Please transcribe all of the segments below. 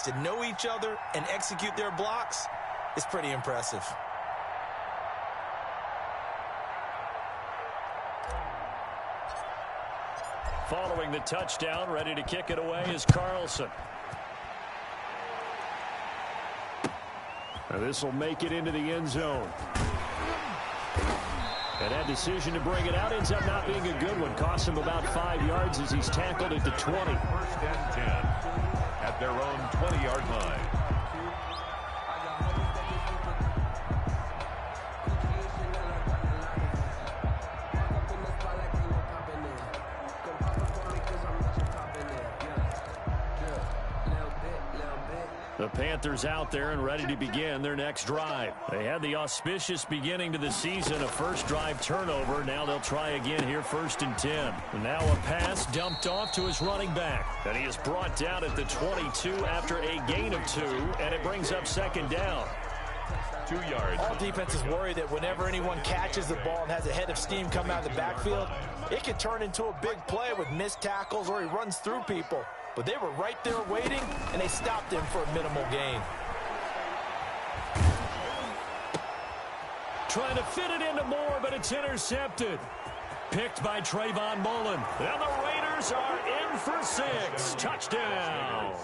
to know each other and execute their blocks is pretty impressive. Following the touchdown, ready to kick it away is Carlson. This will make it into the end zone. And that decision to bring it out ends up not being a good one. Costs him about 5 yards as he's tackled at the 20. First and 10 at their own 20-yard line. The Panthers out there and ready to begin their next drive. They had the auspicious beginning to the season, a first drive turnover. Now they'll try again here, 1st and 10. And now a pass dumped off to his running back. And he is brought down at the 22 after a gain of 2, and it brings up 2nd down. 2 yards. All defenses worry that whenever anyone catches the ball and has a head of steam come out of the backfield, it can turn into a big play with missed tackles or he runs through people. But they were right there waiting, and they stopped him for a minimal gain. Trying to fit it into Moore, but it's intercepted. Picked by Trayvon Mullen. And the Raiders are in for 6. Touchdown.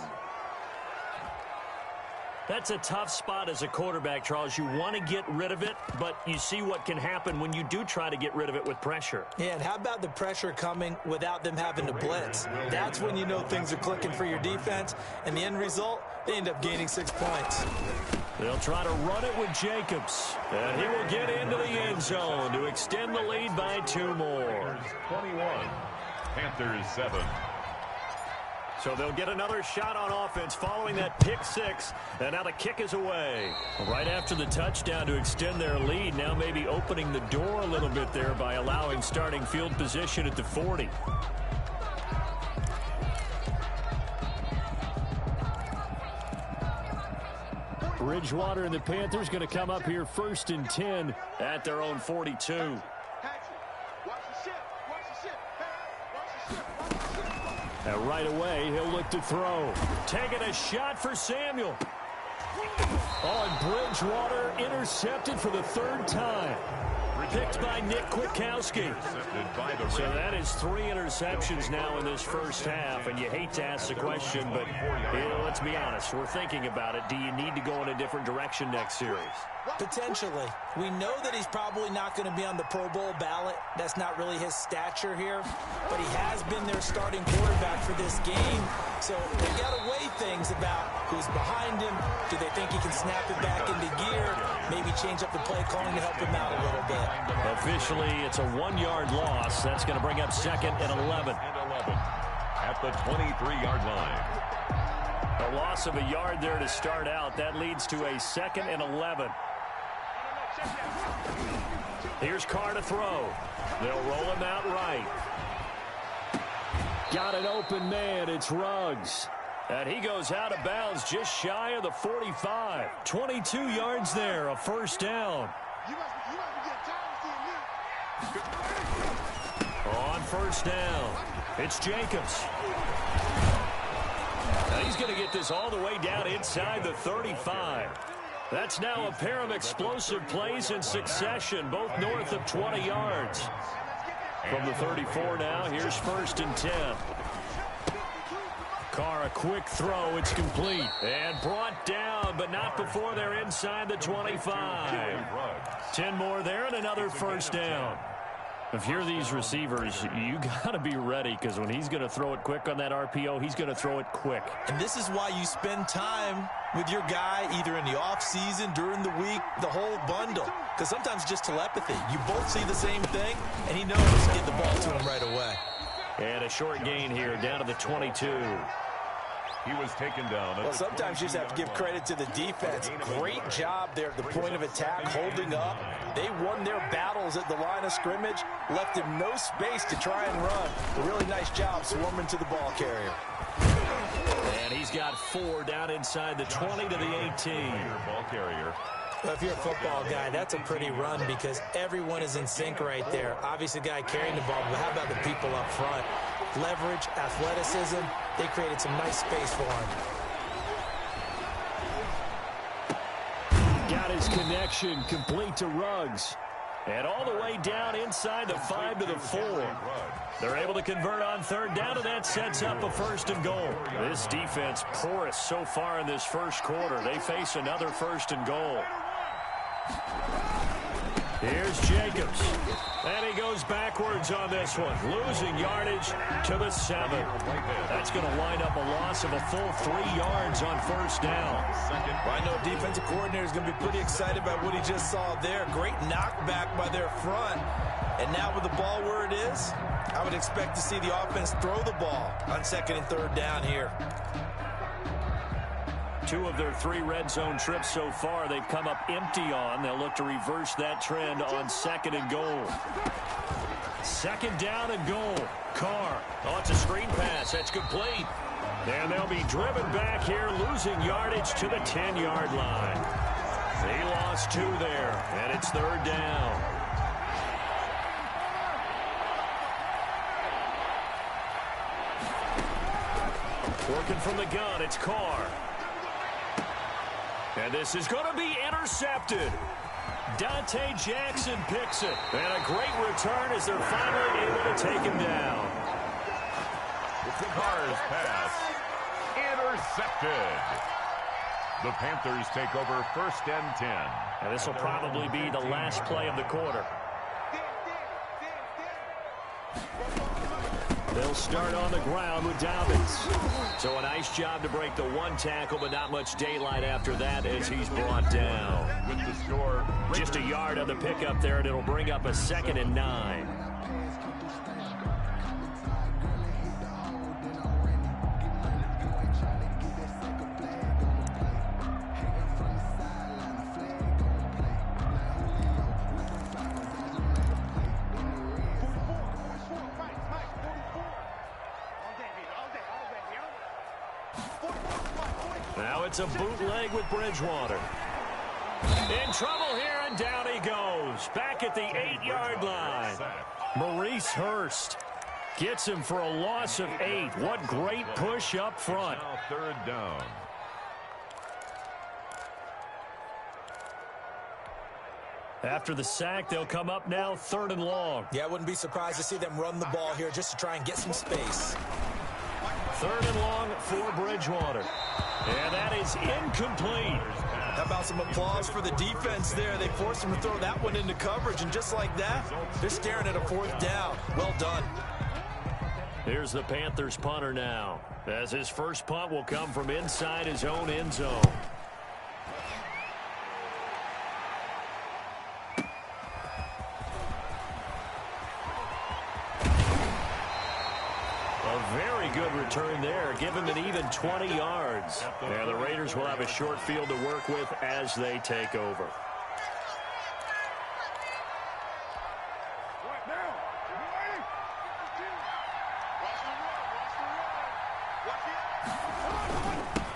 That's a tough spot as a quarterback, Charles. You want to get rid of it, but you see what can happen when you do try to get rid of it with pressure. Yeah, and how about the pressure coming without them having to blitz? That's when you know things are clicking for your defense, and the end result, they end up gaining 6 points. They'll try to run it with Jacobs, and he will get into the end zone to extend the lead by 2 more. 21, Panthers 7. So they'll get another shot on offense following that pick 6, and now the kick is away. Right after the touchdown to extend their lead, now maybe opening the door a little bit there by allowing starting field position at the 40. Bridgewater and the Panthers going to come up here 1st and 10 at their own 42. And right away, he'll look to throw. Taking a shot for Samuel. Oh, and Bridgewater intercepted for the 3rd time. Picked by Nick Kwiatkowski. So that is 3 interceptions now in this first half. And you hate to ask the question, but let's be honest. We're thinking about it. Do you need to go in a different direction next series? Potentially. We know that he's probably not going to be on the Pro Bowl ballot. That's not really his stature here. But he has been their starting quarterback for this game. So they've got to weigh things about who's behind him. Do they think he can snap it back into gear? Maybe change up the play calling to help him out a little bit. Officially, it's a 1-yard loss. That's going to bring up 2nd and 11. At the 23-yard line. A loss of a yard there to start out. That leads to a 2nd and 11. Here's Carr to throw. They'll roll him out right. Got an open man. It's Ruggs. And he goes out of bounds just shy of the 45. 22 yards there, a 1st down. On 1st down, it's Jacobs. Now he's going to get this all the way down inside the 35. That's now a pair of explosive plays in succession, both north of 20 yards. From the 34 now, here's 1st and 10. Carr, a quick throw. It's complete. And brought down, but not before they're inside the 25. 10 more there and another 1st down. If you're these receivers, you got to be ready, because when he's going to throw it quick on that RPO, he's going to throw it quick. And this is why you spend time with your guy either in the offseason, during the week, the whole bundle. Because sometimes just telepathy. You both see the same thing, and he knows to get the ball to him right away. And a short gain here, down to the 22. He was taken down. Well, sometimes you just have to give credit to the defense. Great job there at the point of attack, holding up. They won their battles at the line of scrimmage, left him no space to try and run. A really nice job swarming to the ball carrier. And he's got 4 down inside the 20 to the 18. Ball carrier. Well, if you're a football guy, that's a pretty run because everyone is in sync right there. Obviously, the guy carrying the ball, but how about the people up front? Leverage, athleticism, they created some nice space for him. got his connection complete to Ruggs. And all the way down inside the 5 to the 4. They're able to convert on third down, and that sets up a first and goal. This defense porous so far in this first quarter. They face another first and goal. Here's Jacobs. And he goes backwards on this one, losing yardage to the 7. That's going to wind up a loss of a full 3 yards on first down. Well, I know defensive coordinator is going to be pretty excited about what he just saw there. Great knockback by their front. And now with the ball where it is, I would expect to see the offense throw the ball on second and third down here. 2 of their 3 red zone trips so far they've come up empty on. They'll look to reverse that trend on second and goal. Second down and goal. Carr. Oh, it's a screen pass. That's complete. And they'll be driven back here, losing yardage to the 10-yard line. They lost 2 there, and it's third down. Working from the gun, it's Carr. And this is going to be intercepted. Dante Jackson picks it. And a great return as they're finally able to take him down. Carr's pass intercepted. The Panthers take over first and 10. And this will probably be the last play of the quarter. They'll start on the ground with Dobbins. So a nice job to break the 1 tackle, but not much daylight after that as he's brought down. With the score, just a yard on the pickup there, and it'll bring up a 2nd and 9. Now it's a bootleg with Bridgewater. In trouble here, and down he goes. Back at the 8-yard line. Maurice Hurst gets him for a loss of 8. What great push up front. Now third down. After the sack, they'll come up now 3rd and long. Yeah, I wouldn't be surprised to see them run the ball here just to try and get some space. 3rd and long for Bridgewater. And that is incomplete. How about some applause for the defense there? They forced him to throw that one into coverage, and just like that, they're staring at a 4th down. Well done. Here's the Panthers punter now, as his first punt will come from inside his own end zone. Very good return there. Give him an even 20 yards. And the Raiders will have a short field to work with as they take over.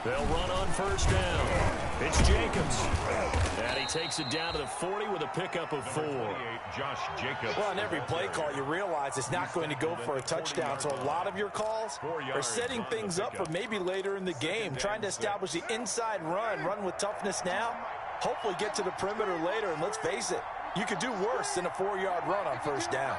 They'll run on first down. It's Jacobs. And he takes it down to the 40 with a pickup of 4. Josh Jacobs. Well, on every play call, you realize it's not going to go for a touchdown. So a lot of your calls are setting things up for maybe later in the game, trying to establish the inside run with toughness now, hopefully get to the perimeter later. And let's face it, you could do worse than a 4-yard run on first down.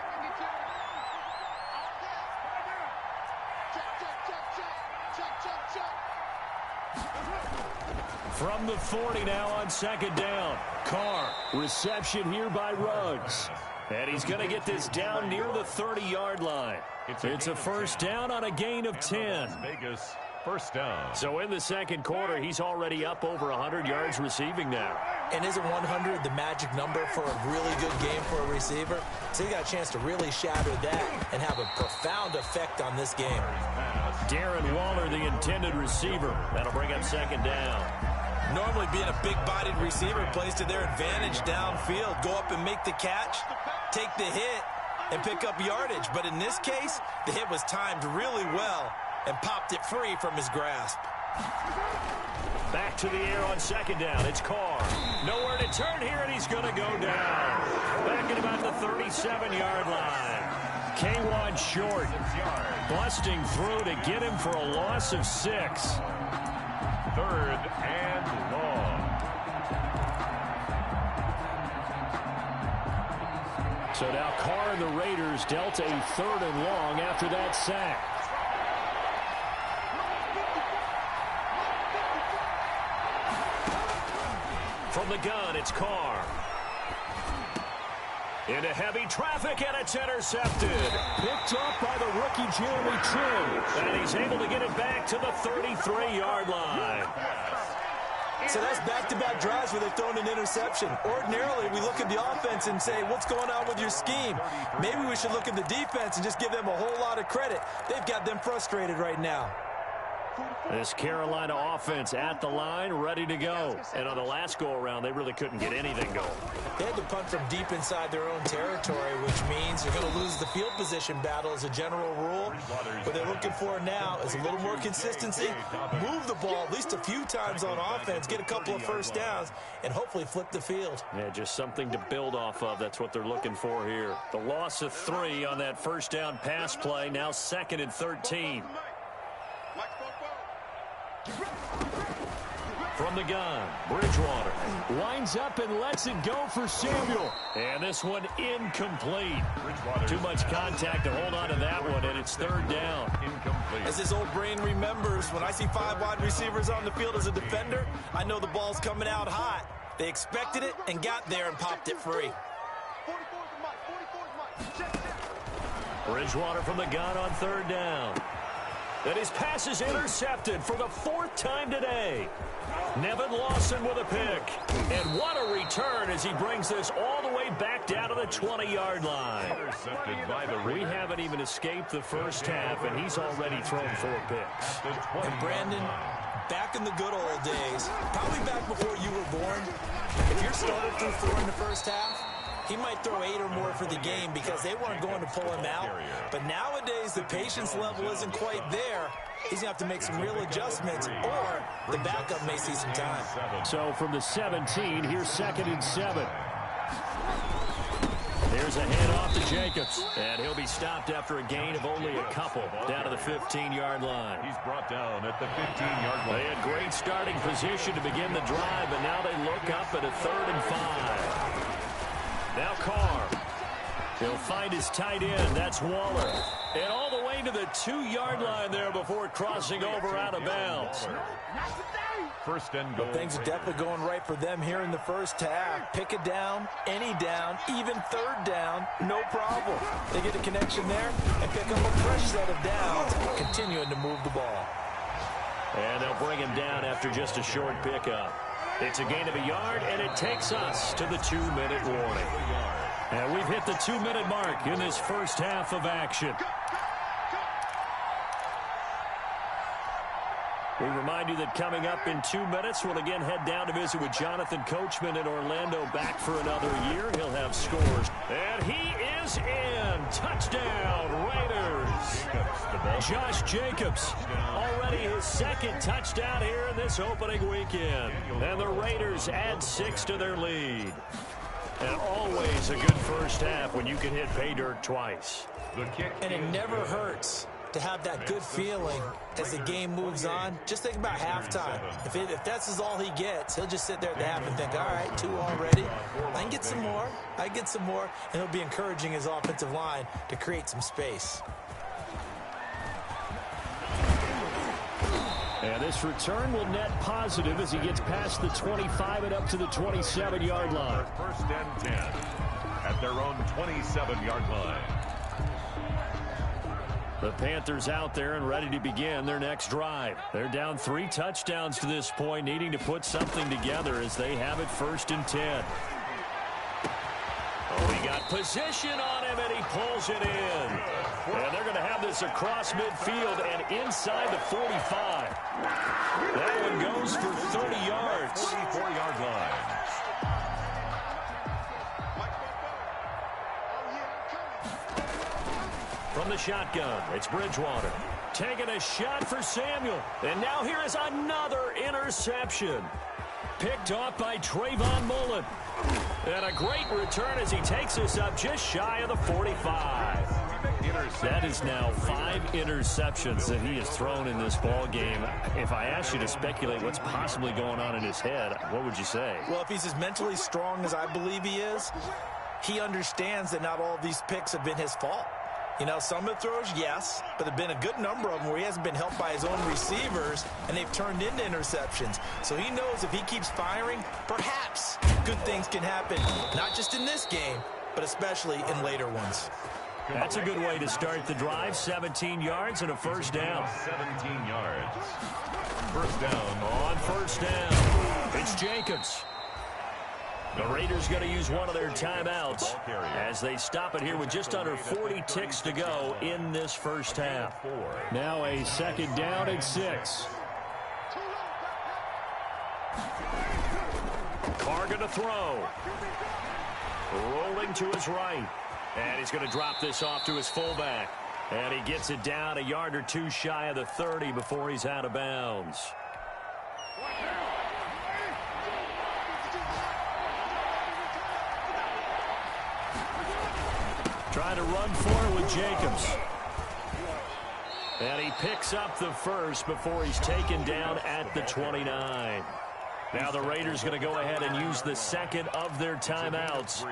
From the 40 now on second down. Carr, reception here by Ruggs. And he's going to get this down near the 30-yard line. It's a first down on a gain of 10. Vegas, first down. So in the second quarter, he's already up over 100 yards receiving now. And isn't 100 the magic number for a really good game for a receiver? So you got a chance to really shatter that and have a profound effect on this game. Darren Waller, the intended receiver. That'll bring up second down. Normally being a big-bodied receiver plays to their advantage downfield. Go up and make the catch, take the hit, and pick up yardage. But in this case, the hit was timed really well and popped it free from his grasp. Back to the air on second down. It's Carr. Nowhere to turn here, and he's going to go down. Back at about the 37-yard line. K1 short. Busting through to get him for a loss of 6. 3rd and long. So now Carr and the Raiders dealt a 3rd and long after that sack. From the gun, it's Carr. Into heavy traffic, and it's intercepted. Picked up by the rookie Jeremy Trim. And he's able to get it back to the 33-yard line. So that's back-to-back drives where they've thrown an interception. Ordinarily, we look at the offense and say, what's going on with your scheme? Maybe we should look at the defense and just give them a whole lot of credit. They've got them frustrated right now. This Carolina offense at the line, ready to go. And on the last go-around, they really couldn't get anything going. They had to punt from deep inside their own territory, which means they're going to lose the field position battle as a general rule. What they're looking for now is a little more consistency, move the ball at least a few times on offense, get a couple of first downs, and hopefully flip the field. Yeah, just something to build off of. That's what they're looking for here. The loss of 3 on that first down pass play, now 2nd and 13. From the gun, Bridgewater lines up and lets it go for Samuel. And this one incomplete. Too much contact to hold on to that one, and it's 3rd down. Incomplete. As his old brain remembers, when I see 5 wide receivers on the field as a defender, I know the ball's coming out hot. They expected it and got there and popped it free. Bridgewater from the gun on 3rd down. And his pass is intercepted for the 4th time today. Nevin Lawson with a pick. And what a return as he brings this all the way back down to the 20-yard line. Intercepted by the Raiders. We haven't even escaped the first half, and he's already thrown 4 picks. And Brandon, back in the good old days, probably back before you were born, if your starter threw 4 in the first half, he might throw 8 or more for the game because they weren't going to pull him out. But nowadays, the patience level isn't quite there. He's going to have to make some real adjustments, or the backup may see some time. So from the 17, here's 2nd and 7. There's a handoff to Jacobs. And he'll be stopped after a gain of only a couple down to the 15-yard line. He's brought down at the 15-yard line. They had great starting position to begin the drive, but now they look up at a 3rd and 5. Now Carr. He'll find his tight end. That's Waller. And all the way to the 2-yard line there before crossing over out of bounds. 1st and goal. Things are definitely going right for them here in the first half. Pick a down, any down, even 3rd down, no problem. They get a connection there and pick up a fresh set of downs, continuing to move the ball. And they'll bring him down after just a short pickup. It's a gain of a yard, and it takes us to the 2-minute warning. And we've hit the 2-minute mark in this first half of action. We remind you that coming up in 2 minutes, we'll again head down to visit with Jonathan Coachman in Orlando, back for another year. He'll have scores. And he is in. Touchdown, Raiders. Josh Jacobs, already his 2nd touchdown here in this opening weekend. And the Raiders add 6 to their lead. And always a good first half when you can hit pay dirt twice. And it never hurts to have that good feeling as the game moves on. Just think about halftime. If that's all he gets, he'll just sit there at the half and think, all right, 2 already. I can get some more. I get some more. And he'll be encouraging his offensive line to create some space. And this return will net positive as he gets past the 25 and up to the 27-yard line. 1st and 10 at their own 27-yard line. The Panthers out there and ready to begin their next drive. They're down 3 touchdowns to this point, needing to put something together as they have it 1st and 10. Oh, he got position on him, and he pulls it in. And they're going to have this across midfield and inside the 45. That one goes for 30 yards. 44-yard line. From the shotgun, it's Bridgewater. Taking a shot for Samuel. And now here is another interception. Picked off by Trayvon Mullen. And a great return as he takes us up just shy of the 45. That is now 5 interceptions that he has thrown in this ball game. If I asked you to speculate what's possibly going on in his head, what would you say? Well, if he's as mentally strong as I believe he is, he understands that not all of these picks have been his fault. You know, some of the throws, yes, but there have been a good number of them where he hasn't been helped by his own receivers, and they've turned into interceptions. So he knows if he keeps firing, perhaps good things can happen, not just in this game, but especially in later ones. That's a good way to start the drive. 17 yards and a first down. 17 yards. First down. On first down, it's Jacobs. The Raiders going to use one of their timeouts as they stop it here with just under 40 ticks to go in this first half. Now a second down and 6. Carr going to throw. Rolling to his right. And he's going to drop this off to his fullback. And he gets it down a yard or two shy of the 30 before he's out of bounds. Trying to run forward with Jacobs. And he picks up the first before he's taken down at the 29. Now the Raiders going to go ahead and use the second of their timeouts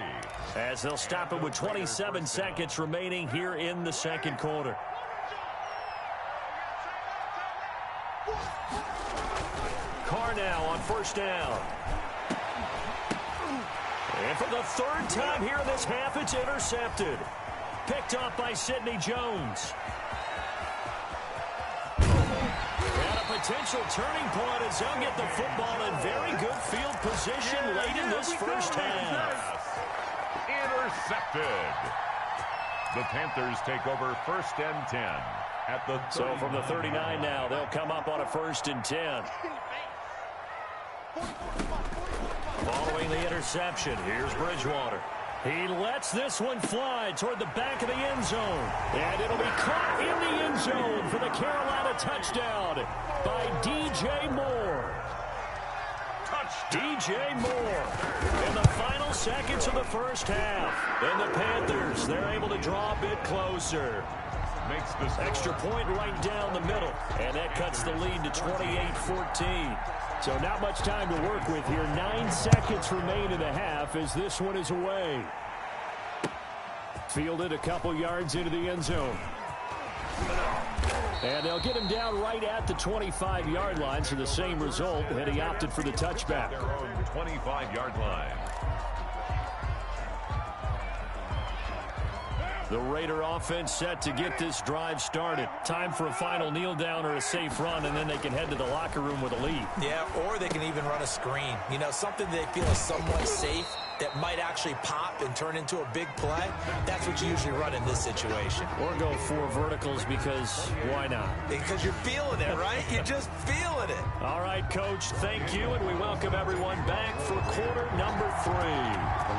as they'll stop it with 27 seconds remaining here in the second quarter. Carr now on first down. And for the third time here in this half, it's intercepted. Picked off by Sidney Jones. And a potential turning point as they'll get the football in very good field position late in this first half. Intercepted. The Panthers take over first and 10 at the 39. So from the 39 now, they'll come up on a first and 10. Following the interception, here's Bridgewater. He lets this one fly toward the back of the end zone. And it'll be caught in the end zone for the Carolina touchdown by DJ Moore. DJ Moore in the final seconds of the first half. And the Panthers, they're able to draw a bit closer. Makes this extra point right down the middle. And that cuts the lead to 28-14. So not much time to work with here. 9 seconds remain in the half as this one is away. Fielded a couple yards into the end zone. And they'll get him down right at the 25-yard line. So the same result, and he opted for the touchback. Their own 25-yard line. The Raider offense set to get this drive started. Time for a final kneel down or a safe run, and then they can head to the locker room with a lead. Yeah, or they can even run a screen. You know, something they feel is somewhat safe that might actually pop and turn into a big play. That's what you usually run in this situation. Or go 4 verticals because why not? Because you're feeling it, right? You're just feeling it. All right, Coach, thank you, and we welcome everyone back for quarter number 3.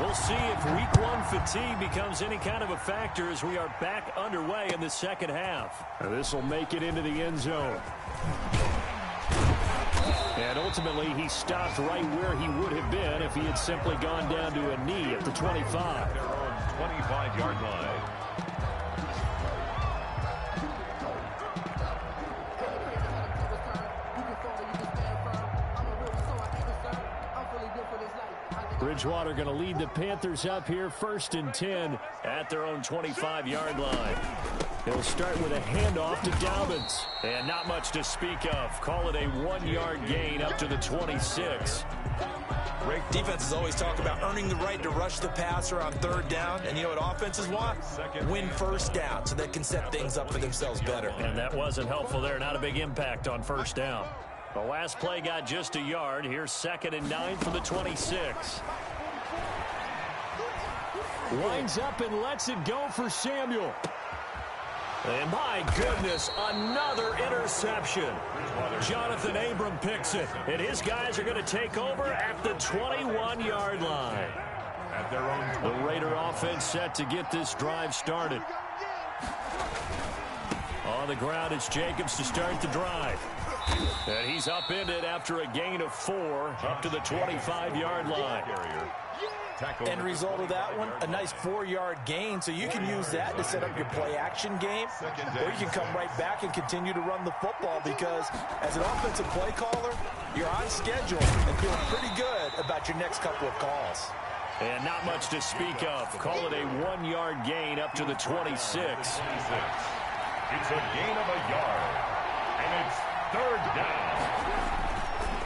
We'll see if week 1 fatigue becomes any kind of a factor as we are back underway in the second half. This will make it into the end zone. And ultimately, he stopped right where he would have been if he had simply gone down to a knee at the 25. Their own 25-yard line. Bridgewater going to lead the Panthers up here first and 10 at their own 25-yard line. He'll start with a handoff to Dobbins. And not much to speak of. Call it a 1-yard gain up to the 26. Great defenses always talk about earning the right to rush the passer on third down. And you know what offenses want? Win first down so they can set things up for themselves better. And that wasn't helpful there. Not a big impact on first down. The last play got just a yard. Here's 2nd and 9 for the 26. Winds up and lets it go for Samuel. And my goodness, another interception. Jonathan Abram picks it. And his guys are going to take over at the 21-yard line. At their own the Raider offense set to get this drive started. On the ground, it's Jacobs to start the drive. And he's upended after a gain of 4 up to the 25-yard line. End result of that one, a nice 4-yard gain, so you can use that to set up your play-action game, or you can come right back and continue to run the football because as an offensive play caller, you're on schedule and feeling pretty good about your next couple of calls. And not much to speak of. Call it a 1-yard gain up to the 26. It's a gain of a yard. And it's third down.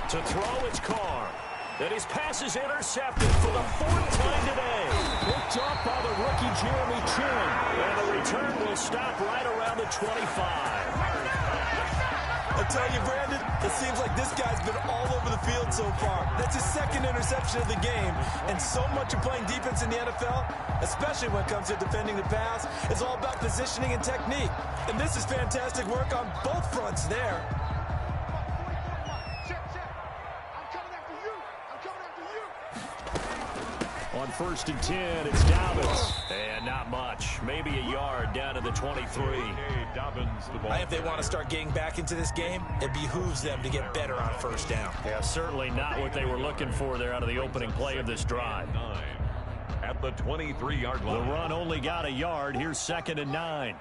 To throw, it's Carr. And his pass is intercepted for the 4th time today. Picked up by the rookie Jeremy Chin. And the return will stop right around the 25. I tell you, Brandon, it seems like this guy's been all over the field so far. That's his 2nd interception of the game. And so much of playing defense in the NFL, especially when it comes to defending the pass, is all about positioning and technique. And this is fantastic work on both fronts there. On 1st and 10, it's Dobbins. And not much. Maybe a yard down to the 23. If they want to start getting back into this game, it behooves them to get better on 1st down. Yeah, certainly not what they were looking for there out of the opening play of this drive. At the 23-yard line. The run only got a yard. Here's 2nd and 9.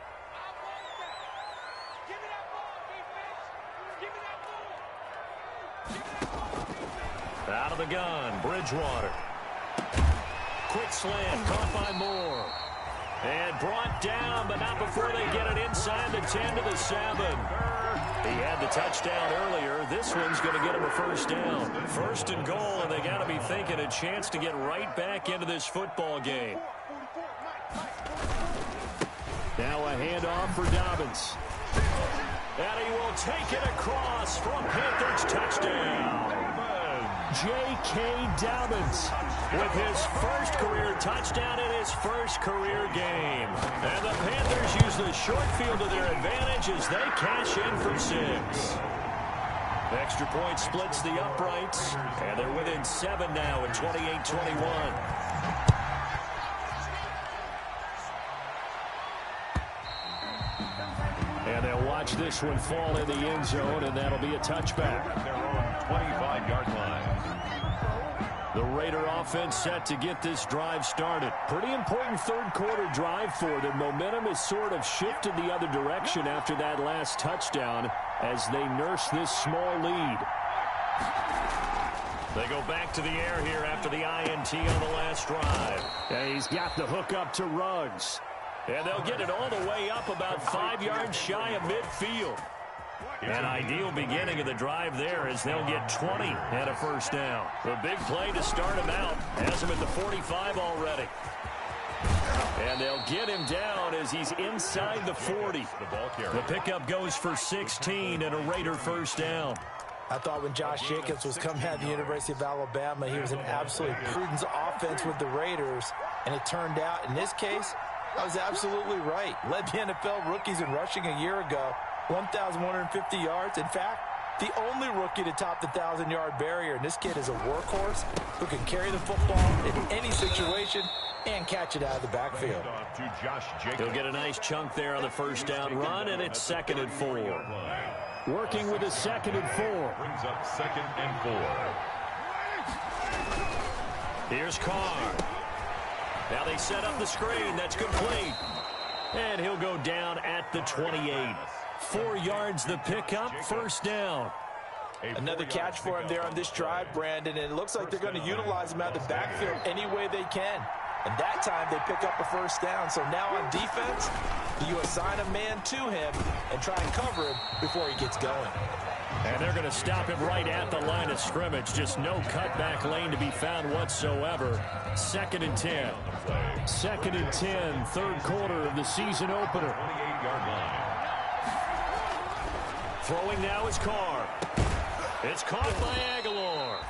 Out of the gun, Bridgewater. Quick slant, caught by Moore. And brought down, but not before they get it inside the 10 to the 7. He had the touchdown earlier. This one's going to get him a 1st down. 1st and goal, and they got to be thinking a chance to get right back into this football game. Now a handoff for Dobbins. And he will take it across for a Panthers touchdown. J.K. Dobbins with his 1st career touchdown in his 1st career game. And the Panthers use the short field to their advantage as they cash in for 6. Extra point splits the uprights, and they're within 7 now at 28-21. And they'll watch this one fall in the end zone, and that'll be a touchback. Their own 25-yard line. The Raider offense set to get this drive started. Pretty important 3rd quarter drive for them. Momentum has sort of shifted the other direction after that last touchdown as they nurse this small lead. They go back to the air here after the INT on the last drive. And he's got the hook up to Ruggs. And they'll get it all the way up about 5 yards shy of midfield. An ideal beginning of the drive there as they'll get 20 and a 1st down. The big play to start him out has him at the 45 already. And they'll get him down as he's inside the 40. The pickup goes for 16 and a Raider 1st down. I thought when Josh Jacobs was coming out of the University of Alabama, he was an absolute prudence offense with the Raiders. And it turned out, in this case, I was absolutely right. Led the NFL rookies in rushing a year ago. 1,150 yards. In fact, the only rookie to top the 1,000-yard barrier. And this kid is a workhorse who can carry the football in any situation and catch it out of the backfield. He'll get a nice chunk there on the 1st down run, and it's 2nd and 4. Working with a 2nd and 4. Brings up 2nd and 4. Here's Carr. Now they set up the screen. That's complete. And he'll go down at the 28. 4 yards the pickup, 1st down. Another catch for him there on this drive, Brandon, and it looks like they're going to utilize him out of the backfield any way they can. And that time they pick up a 1st down. So now on defense, you assign a man to him and try and cover him before he gets going. And they're going to stop him right at the line of scrimmage. Just no cutback lane to be found whatsoever. 2nd and 10. 2nd and 10, 3rd quarter of the season opener. 28-yard line. Throwing now is Carr. It's caught by Aguilar.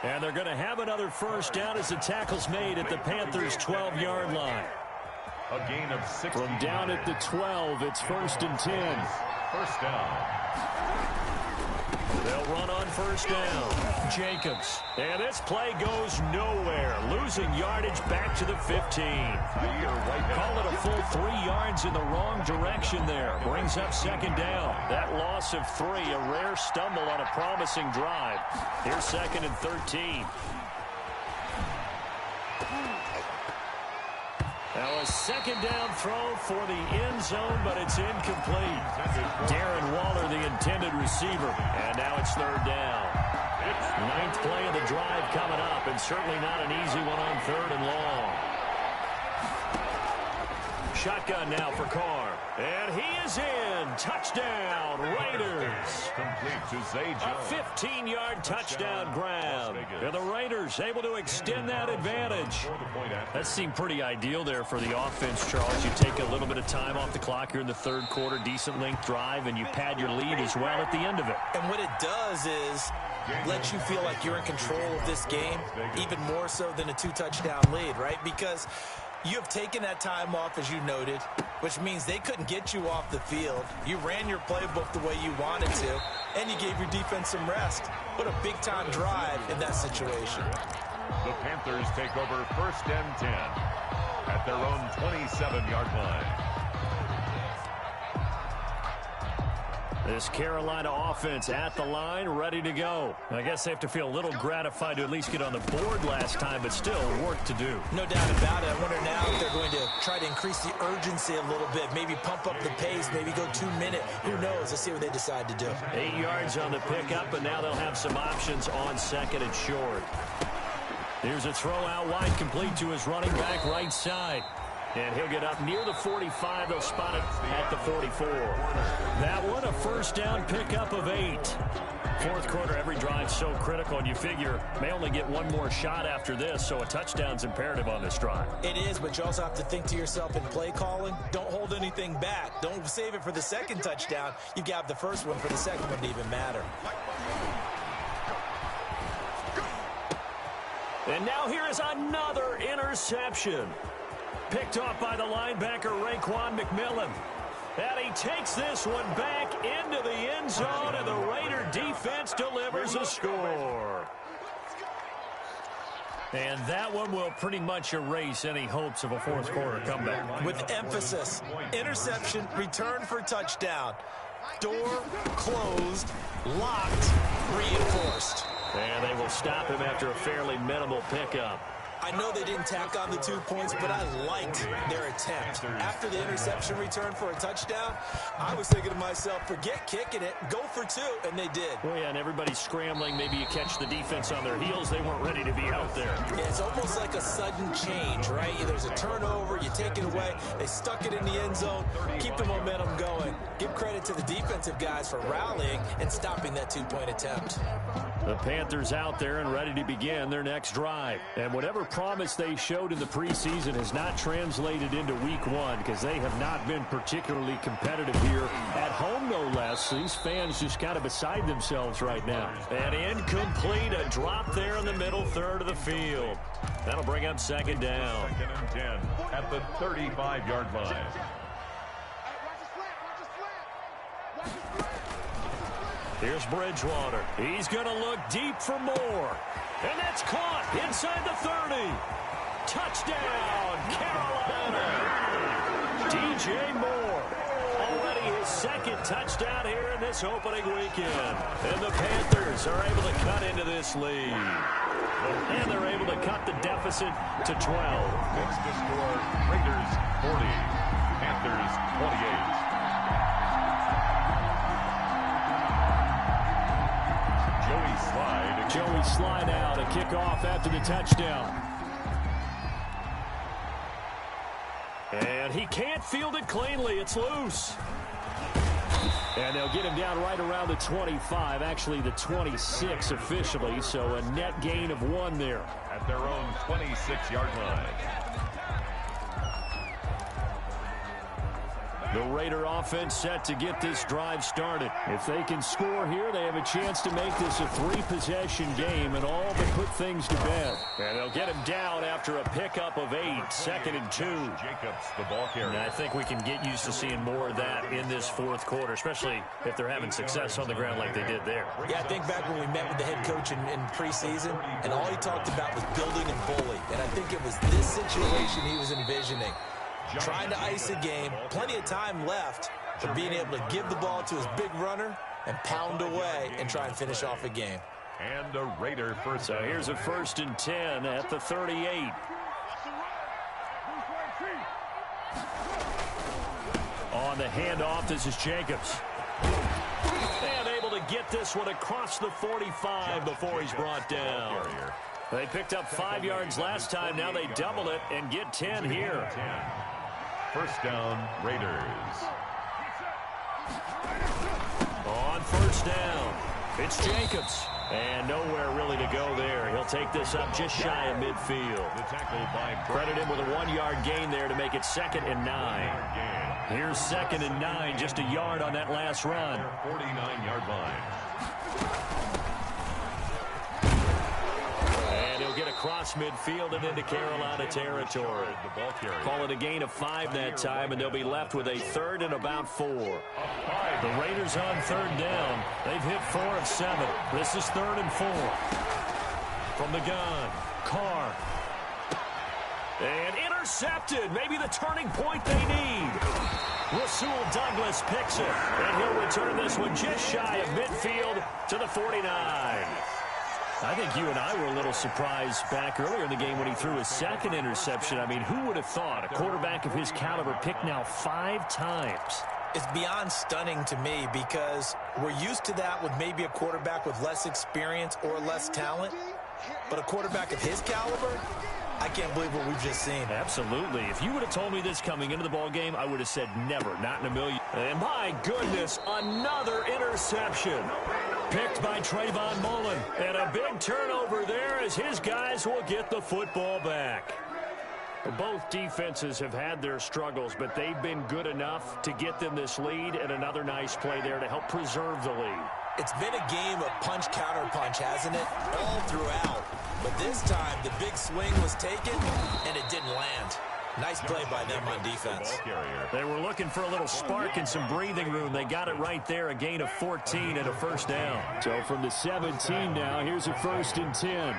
And they're going to have another 1st down as the tackle's made at the Panthers' 12-yard line. A gain of 6. From down at the 12, it's 1st and 10. 1st down. They'll run on 1st down. Jacobs. And this play goes nowhere. Losing yardage back to the 15. Call it a full 3 yards in the wrong direction there. Brings up 2nd down. That loss of 3, a rare stumble on a promising drive. Here's 2nd and 13. Now a 2nd down throw for the end zone, but it's incomplete. Darren Waller, the intended receiver. And now it's 3rd down. Ninth play of the drive coming up, and certainly not an easy one on 3rd and long. Shotgun now for Carr. And he is in. Touchdown, Raiders. Complete to Zay Jones. A 15-yard touchdown grab. And the Raiders able to extend that advantage. That seemed pretty ideal there for the offense, Charles. You take a little bit of time off the clock here in the 3rd quarter, decent length drive, and you pad your lead as well at the end of it. And what it does is let you feel like you're in control of this game, even more so than a 2-touchdown lead, right? Because you have taken that time off, as you noted, which means they couldn't get you off the field. You ran your playbook the way you wanted to, and you gave your defense some rest. What a big-time drive in that situation. The Panthers take over 1st and 10 at their own 27-yard line. This Carolina offense at the line, ready to go. I guess they have to feel a little gratified to at least get on the board last time, but still work to do. No doubt about it. I wonder now if they're going to try to increase the urgency a little bit, maybe pump up the pace, maybe go 2-minute. Who knows? Let's see what they decide to do. 8 yards on the pickup, and now they'll have some options on 2nd and short. Here's a throw out wide, complete to his running back right side. And he'll get up near the 45. They'll spot it at the 44. That one, a 1st down pickup of 8. 4th quarter, every drive so critical, and you figure may only get one more shot after this, so a touchdown's imperative on this drive. It is, but you also have to think to yourself in play calling, don't hold anything back. Don't save it for the 2nd touchdown. You got the 1st one for the 2nd one to even matter. And now here is another interception. Picked off by the linebacker, Raekwon McMillan. And he takes this one back into the end zone, and the Raider defense delivers a score. And that one will pretty much erase any hopes of a 4th quarter comeback. With emphasis, interception, return for touchdown. Door closed, locked, reinforced. And they will stop him after a fairly minimal pickup. I know they didn't tack on the 2 points, but I liked their attempt. After the interception return for a touchdown, I was thinking to myself, forget kicking it, go for 2, and they did. Well, yeah, and everybody's scrambling. Maybe you catch the defense on their heels. They weren't ready to be out there. Yeah, it's almost like a sudden change, right? There's a turnover, you take it away, they stuck it in the end zone, keep the momentum going. Give credit to the defensive guys for rallying and stopping that 2-point attempt. The Panthers out there and ready to begin their next drive. And whatever promise they showed in the preseason has not translated into week 1 because they have not been particularly competitive here at home, no less. These fans just kind of beside themselves right now. And incomplete, a drop there in the middle 3rd of the field. That'll bring up 2nd down. 2nd and 10 at the 35-yard line. Here's Bridgewater. He's going to look deep for more. And that's caught inside the 30. Touchdown, Carolina. DJ Moore. Already his 2nd touchdown here in this opening weekend. And the Panthers are able to cut into this lead. And they're able to cut the deficit to 12. Makes the score Raiders 40, Panthers 28. Joey slide out, a kickoff after the touchdown. And he can't field it cleanly. It's loose. And they'll get him down right around the 25, actually the 26 officially, so a net gain of 1 there. At their own 26-yard line. The Raider offense set to get this drive started. If they can score here, they have a chance to make this a 3-possession game and all but put things to bed. And they'll get him down after a pickup of 8, 2nd and 2. Jacobs, the ball carrier. And I think we can get used to seeing more of that in this 4th quarter, especially if they're having success on the ground like they did there. Yeah, I think back when we met with the head coach in preseason, and all he talked about was building and bully. And I think it was this situation he was envisioning. Trying to ice a game, plenty of time left, but being able to give the ball to his big runner and pound away and try and finish off a game. And a Raider first. So here's a 1st and 10 at the 38. On the handoff, this is Jacobs. And able to get this one across the 45 before he's brought down. They picked up 5 yards last time. Now they double it and get 10 here. First down, Raiders. On first down, it's Jacobs. And nowhere really to go there. He'll take this up just shy of midfield. Credit him with a 1-yard gain there to make it 2nd and 9. Here's 2nd and 9, just a yard on that last run. 49-yard line. And he'll get across midfield and into Carolina territory. Call it a gain of 5 that time, and they'll be left with a 3rd and about 4. The Raiders on 3rd down. They've hit 4 of 7. This is 3rd and 4. From the gun, Carr. And intercepted. Maybe the turning point they need. Rasul Douglas picks it. And he'll return this one just shy of midfield to the 49. I think you and I were a little surprised back earlier in the game when he threw his 2nd interception. I mean, who would have thought a quarterback of his caliber picked now 5 times? It's beyond stunning to me because we're used to that with maybe a quarterback with less experience or less talent. But a quarterback of his caliber, I can't believe what we've just seen. Absolutely. If you would have told me this coming into the ball game, I would have said never, not in a million. And my goodness, another interception. Picked by Trayvon Mullen. And a big turnover there as his guys will get the football back. Both defenses have had their struggles, but they've been good enough to get them this lead, and another nice play there to help preserve the lead. It's been a game of punch-counter-punch, hasn't it? All throughout. But this time, the big swing was taken, and it didn't land. Nice play by them on defense. They were looking for a little spark and some breathing room. They got it right there, a gain of 14 and a first down. So from the 17 now, here's a 1st and 10.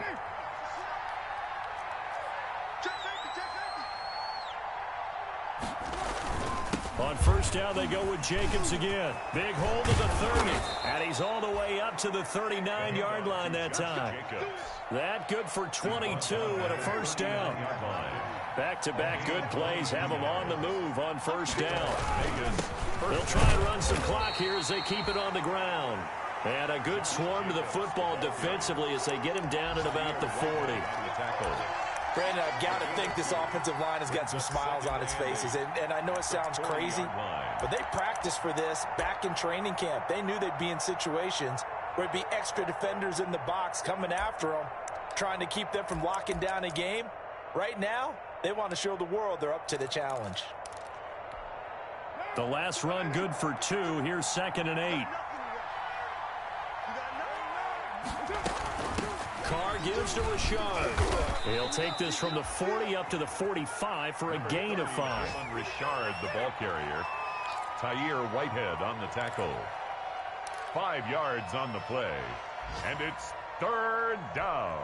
On first down, they go with Jacobs again. Big hold of the 30. And he's all the way up to the 39-yard line that time. That good for 22 and a first down. Back-to-back good plays have them on the move on first down. They'll try and run some clock here as they keep it on the ground. And a good swarm to the football defensively as they get him down at about the 40. Brandon, I've got to think this offensive line has got some smiles on its faces. And I know it sounds crazy, but they practiced for this back in training camp. They knew they'd be in situations where it'd be extra defenders in the box coming after them, trying to keep them from locking down a game. Right now, they want to show the world they're up to the challenge. The last run good for 2. Here's 2nd and 8. Carr gives to Richard. He'll take this from the 40 up to the 45 for a gain of 5. Richard, the ball carrier. Tyre Whitehead on the tackle. 5 yards on the play. And it's 3rd down.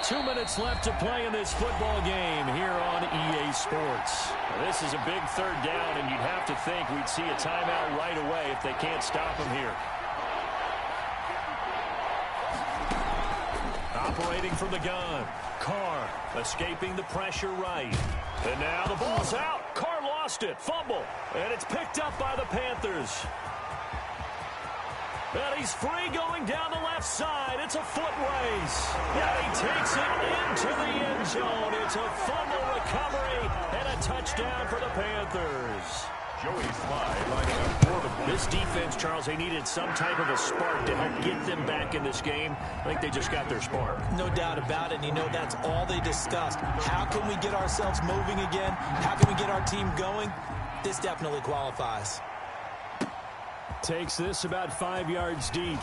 2 minutes left to play in this football game here on EA Sports. Now, this is a big 3rd down, and you'd have to think we'd see a timeout right away if they can't stop him here. Operating from the gun. Carr escaping the pressure right. And now the ball's out. Carr lost it. Fumble. And it's picked up by the Panthers. And he's free going down the left side. It's a foot race. And he takes it into the end zone. It's a fumble recovery and a touchdown for the Panthers. Joey Slye like a portable. This defense, Charles, they needed some type of a spark to help get them back in this game. I think they just got their spark. No doubt about it. And you know, that's all they discussed. How can we get ourselves moving again? How can we get our team going? This definitely qualifies. Takes this about 5 yards deep.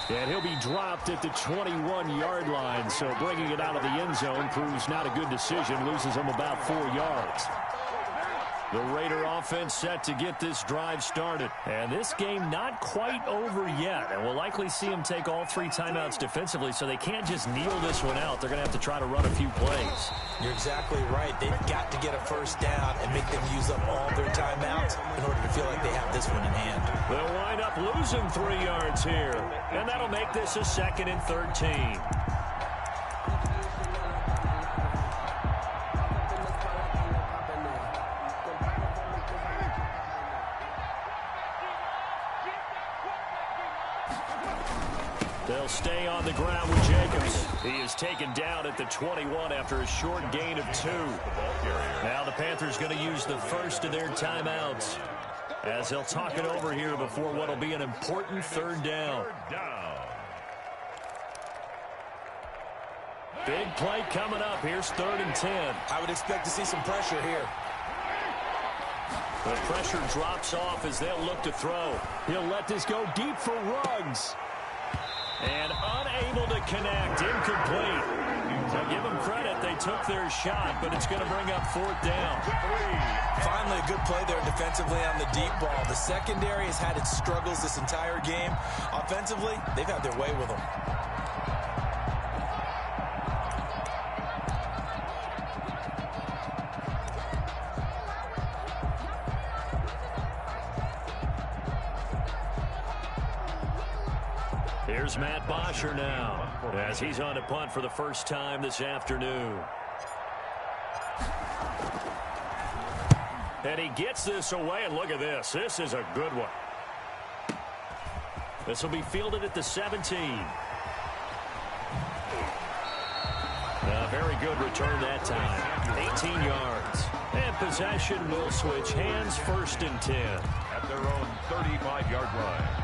And he'll be dropped at the 21-yard line. So bringing it out of the end zone proves not a good decision. Loses him about 4 yards. The Raider offense set to get this drive started. And this game not quite over yet. And we'll likely see them take all 3 timeouts defensively, so they can't just kneel this one out. They're going to have to try to run a few plays. You're exactly right. They've got to get a first down and make them use up all their timeouts in order to feel like they have this one in hand. They'll wind up losing 3 yards here. And that'll make this a 2nd and 13. They'll stay on the ground with Jacobs. He is taken down at the 21 after a short gain of 2. Now the Panthers going to use the first of their timeouts as they'll talk it over here before what will be an important third down. Big play coming up. Here's 3rd and 10. I would expect to see some pressure here. The pressure drops off as they'll look to throw. He'll let this go deep for Ruggs. And unable to connect. Incomplete. So give them credit. They took their shot, but it's going to bring up 4th down. Finally, a good play there defensively on the deep ball. The secondary has had its struggles this entire game. Offensively, they've had their way with them. Here's Matt Bosher now as he's on to punt for the first time this afternoon. And he gets this away, and look at this. This is a good one. This will be fielded at the 17. A very good return that time. 18 yards. And possession will switch hands, 1st and 10. At their own 35-yard line.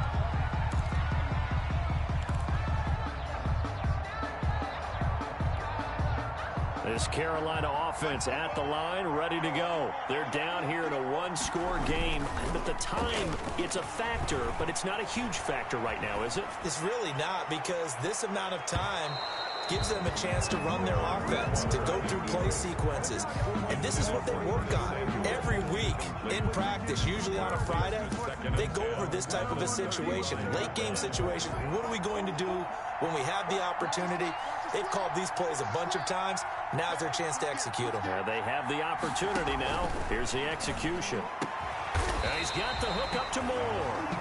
This Carolina offense at the line, ready to go. They're down here in a 1-score game. But the time, it's a factor, but it's not a huge factor right now, is it? It's really not, because this amount of time gives them a chance to run their offense, to go through play sequences. And this is what they work on every week in practice, usually on a Friday. They go over this type of a situation, late game situation. What are we going to do when we have the opportunity? They've called these plays a bunch of times. Now's their chance to execute them. Yeah, they have the opportunity now. Here's the execution. And he's got the hook up to Moore.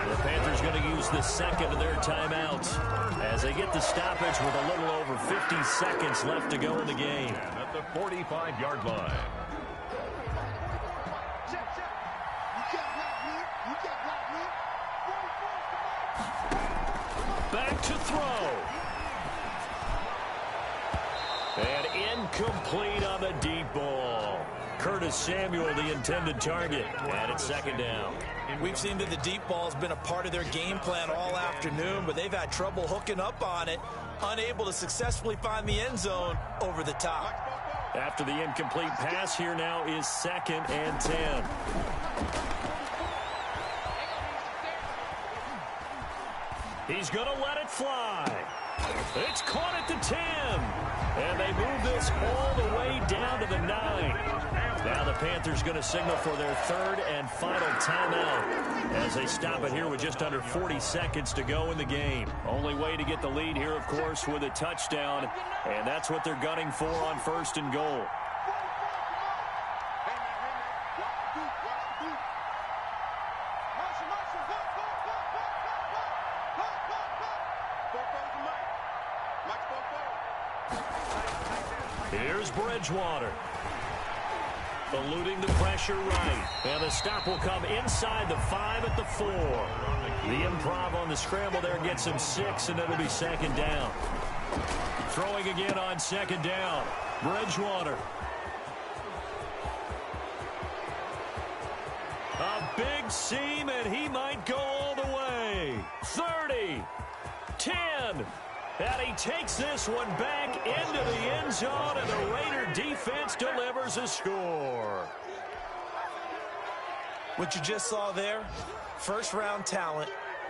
The Panthers going to use the second of their timeouts as they get the stoppage with a little over 50 seconds left to go in the game. And at the 45-yard line. Back to throw. And incomplete on the deep ball. Curtis Samuel, the intended target. And it's 2nd down. We've seen that the deep ball has been a part of their game plan all afternoon, but they've had trouble hooking up on it, unable to successfully find the end zone over the top. After the incomplete pass, here now is 2nd and 10. He's going to let it fly. It's caught at the 10. And they move this all the way down to the 9. Now the Panthers going to signal for their 3rd and final timeout as they stop it here with just under 40 seconds to go in the game. Only way to get the lead here, of course, with a touchdown. And that's what they're gunning for on 1st and goal. Here's Bridgewater. Eluding the pressure right. And the stop will come inside the 5 at the 4. The improv on the scramble there gets him 6, and it'll be 2nd down. Throwing again on 2nd down. Bridgewater. A big seam, and he might go all the way. 30. 10. And he takes this one back into the end zone, and the Raider defense delivers a score. What you just saw there, 1st-round talent,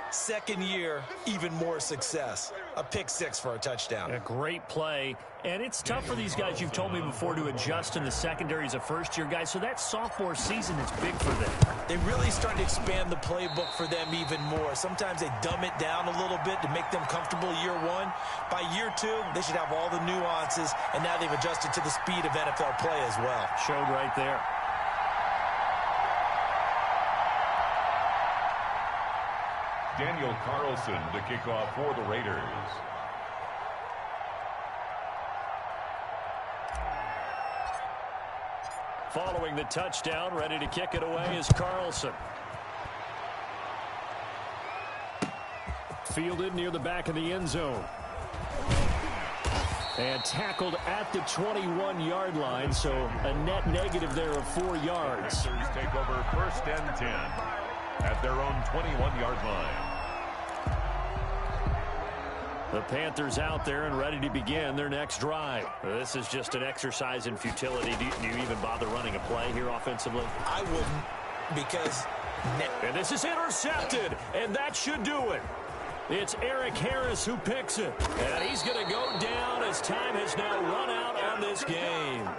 2nd year, even more success. A pick 6 for a touchdown. A great play. And it's tough for these guys, you've told me before, to adjust in the secondary as a first-year guy. So that sophomore season is big for them. They really started to expand the playbook for them even more. Sometimes they dumb it down a little bit to make them comfortable year 1. By year 2, they should have all the nuances, and now they've adjusted to the speed of NFL play as well. Showed right there. Daniel Carlson to kick off for the Raiders. Following the touchdown, ready to kick it away is Carlson. fielded near the back of the end zone. And tackled at the 21-yard line, so a net negative there of 4 yards. Panthers take over 1st and 10 at their own 21-yard line. The Panthers out there and ready to begin their next drive. This is just an exercise in futility. Do you even bother running a play here offensively? I wouldn't, because... And this is intercepted, and that should do it. It's Eric Harris who picks it. And he's going to go down as time has now run out on this game.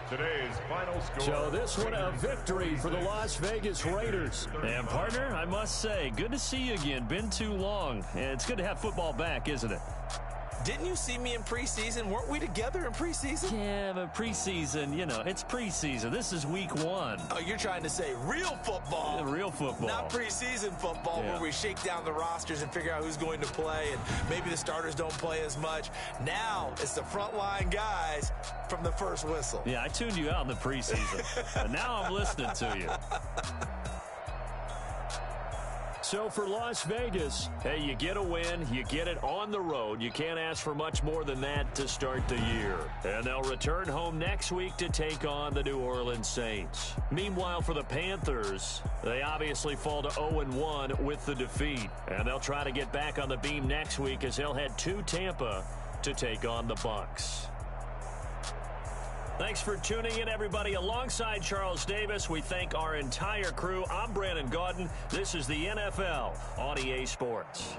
Today's final score. So this one a victory for the Las Vegas Raiders. And partner, I must say, good to see you again. Been too long. And it's good to have football back, isn't it? Didn't you see me in preseason? Weren't we together in preseason? Yeah, but preseason, you know, it's preseason. This is week 1. Oh, you're trying to say real football. Yeah, real football. Not preseason football where we shake down the rosters and figure out who's going to play, and maybe the starters don't play as much. Now it's the frontline guys from the first whistle. Yeah, I tuned you out in the preseason. But now I'm listening to you. So for Las Vegas, hey, you get a win, you get it on the road. You can't ask for much more than that to start the year. And they'll return home next week to take on the New Orleans Saints. Meanwhile, for the Panthers, they obviously fall to 0-1 with the defeat. And they'll try to get back on the beam next week as they'll head to Tampa to take on the Bucs. Thanks for tuning in, everybody. Alongside Charles Davis, we thank our entire crew. I'm Brandon Gaudin. This is the NFL on EA Sports.